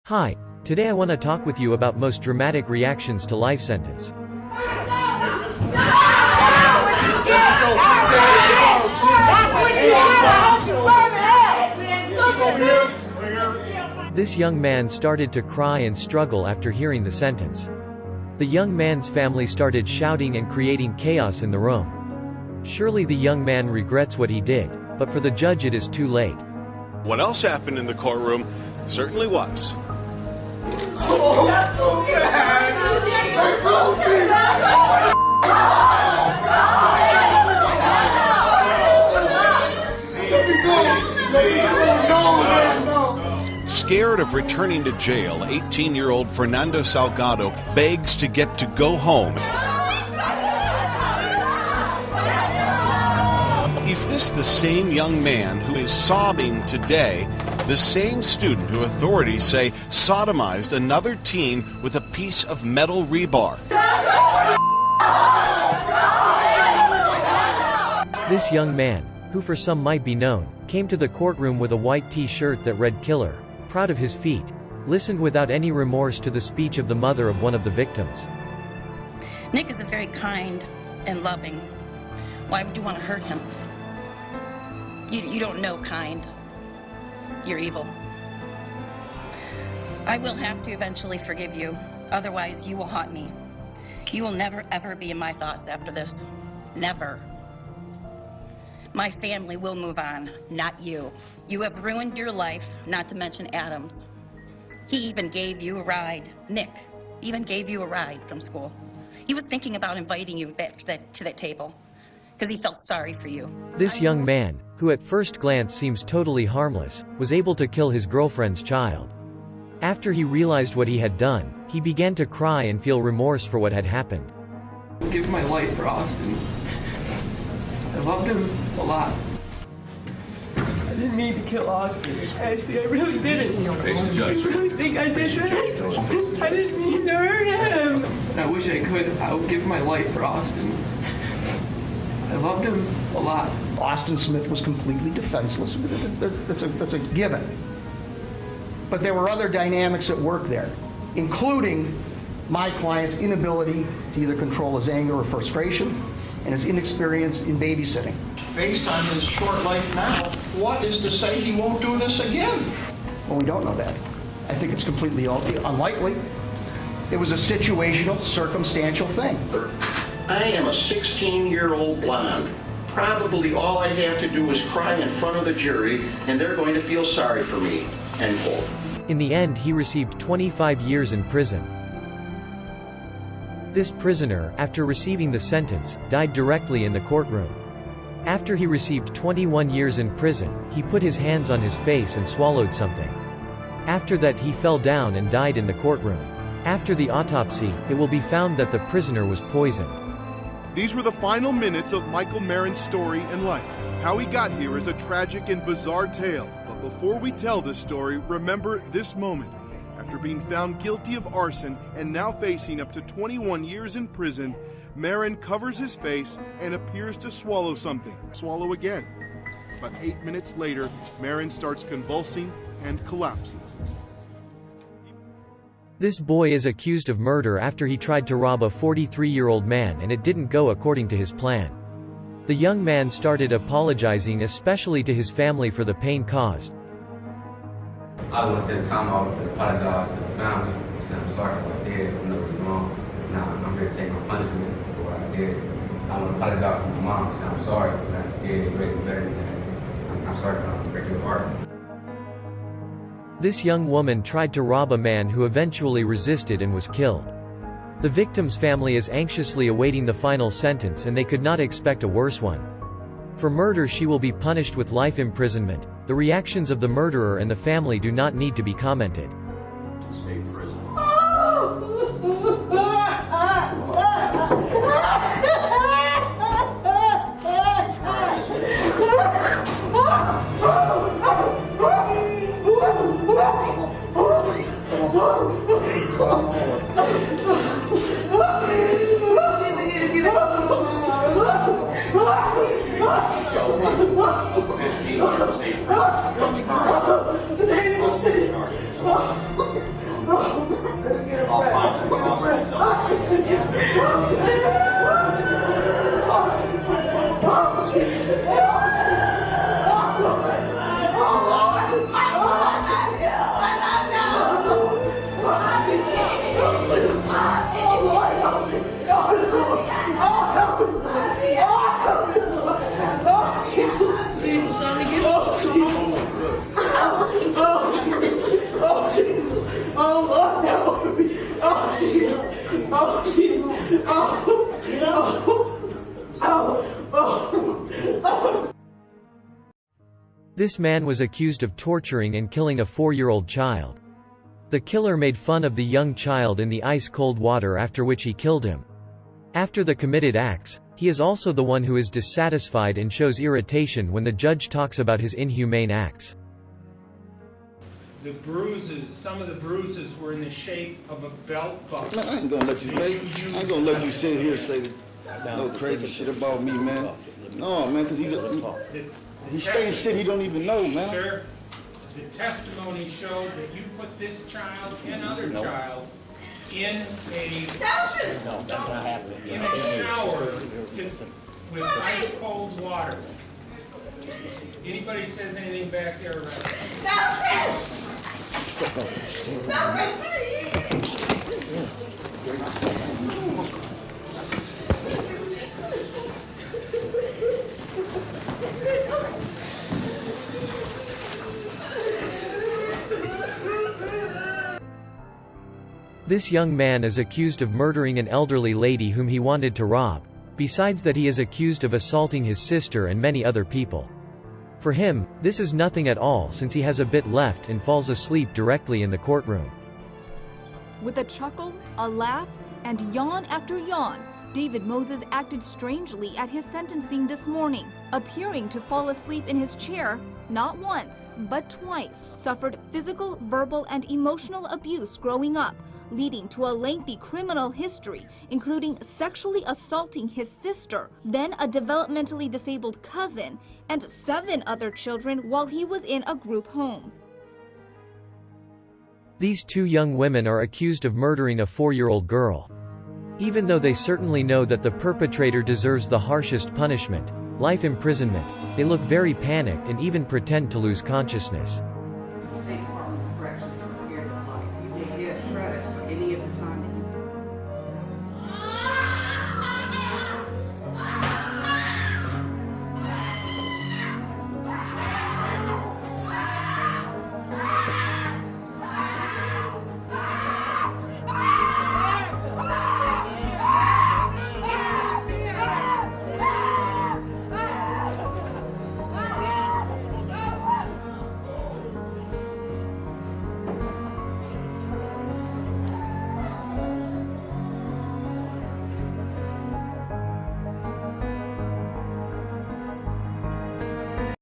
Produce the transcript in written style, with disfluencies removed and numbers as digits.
Hi, today I want to talk with you about most dramatic reactions to life sentence. This young man started to cry and struggle after hearing the sentence. The young man's family started shouting and creating chaos in the room. Surely the young man regrets what he did, but for the judge it is too late. What else happened in the courtroom certainly was. Oh, that's so bad! That's so bad! Scared of returning to jail, 18-year-old Fernando Salgado begs to get to go home. Is this the same young man who is sobbing today, the same student who authorities say sodomized another teen with a piece of metal rebar? This young man, who for some might be known, came to the courtroom with a white t-shirt that read "Killer," proud of his feat, listened without any remorse to the speech of the mother of one of the victims. Nick is a very kind and loving. Why would you want to hurt him? You don't know kind. You're evil. I will have to eventually forgive you. Otherwise, you will haunt me. You will never, ever be in my thoughts after this. Never. My family will move on, not you. You have ruined your life, not to mention Adam's. He even gave you a ride. Nick even gave you a ride from school. He was thinking about inviting you back to that table because he felt sorry for you. This young man, who at first glance seems totally harmless, was able to kill his girlfriend's child. After he realized what he had done, he began to cry and feel remorse for what had happened. I'd give my life for Austin. I loved him a lot. I didn't mean to kill Austin. Actually, I really didn't. I really think I did that. I didn't mean to hurt him. I wish I could. I would give my life for Austin. I loved him a lot. Austin Smith was completely defenseless. That's a given. But there were other dynamics at work there, including my client's inability to either control his anger or frustration and his inexperience in babysitting. Based on his short life now, what is to say he won't do this again? Well, we don't know that. I think it's completely unlikely. It was a situational, circumstantial thing. I am a 16-year-old blonde. Probably all I have to do is cry in front of the jury, and they're going to feel sorry for me, end quote. In the end, he received 25 years in prison. This prisoner, after receiving the sentence, died directly in the courtroom. After he received 21 years in prison, he put his hands on his face and swallowed something. After that, he fell down and died in the courtroom. After the autopsy, it will be found that the prisoner was poisoned. These were the final minutes of Michael Marin's story and life. How he got here is a tragic and bizarre tale, but before we tell this story, remember this moment. After being found guilty of arson and now facing up to 21 years in prison, Marin covers his face and appears to swallow something. Swallow again. But 8 minutes later, Marin starts convulsing and collapses. This boy is accused of murder after he tried to rob a 43-year-old man and it didn't go according to his plan. The young man started apologizing, especially to his family, for the pain caused. I want to take time off to apologize to the family and say I'm sorry for what I did. I know it was wrong. Now I'm here to take my punishment for what I did. I want to apologize to my mom and say I'm sorry for what I did. Better than that. I'm sorry for breaking your heart. This young woman tried to rob a man who eventually resisted and was killed. The victim's family is anxiously awaiting the final sentence, and they could not expect a worse one. For murder, she will be punished with life imprisonment. The reactions of the murderer and the family do not need to be commented. State prison. Oh, no. Oh, jeez. Oh, jeez. Oh. This man was accused of torturing and killing a 4-year-old child. The killer made fun of the young child in the ice-cold water, after which he killed him. After the committed acts, he is also the one who is dissatisfied and shows irritation when the judge talks about his inhumane acts. The bruises, some of the bruises were in the shape of a belt buckle. Man, I ain't gonna let you, I ain't gonna let you sit here and say no crazy shit about me, man. No, man, because he's saying shit he don't even know, man. Sir, the testimony showed that you put this child and other child in a shower with ice cold water. Anybody says anything back there, right? This young man is accused of murdering an elderly lady whom he wanted to rob. Besides that, he is accused of assaulting his sister and many other people. For him, this is nothing at all, since he has a bit left and falls asleep directly in the courtroom. With a chuckle, a laugh, and yawn after yawn, David Moses acted strangely at his sentencing this morning, appearing to fall asleep in his chair not once, but twice, suffered physical, verbal, and emotional abuse growing up, leading to a lengthy criminal history, including sexually assaulting his sister, then a developmentally disabled cousin, and 7 other children while he was in a group home. These 2 young women are accused of murdering a 4-year-old girl. Even though they certainly know that the perpetrator deserves the harshest punishment, life imprisonment, they look very panicked and even pretend to lose consciousness. State Department of Corrections are prepared to fight. You can get credit for any of the time that you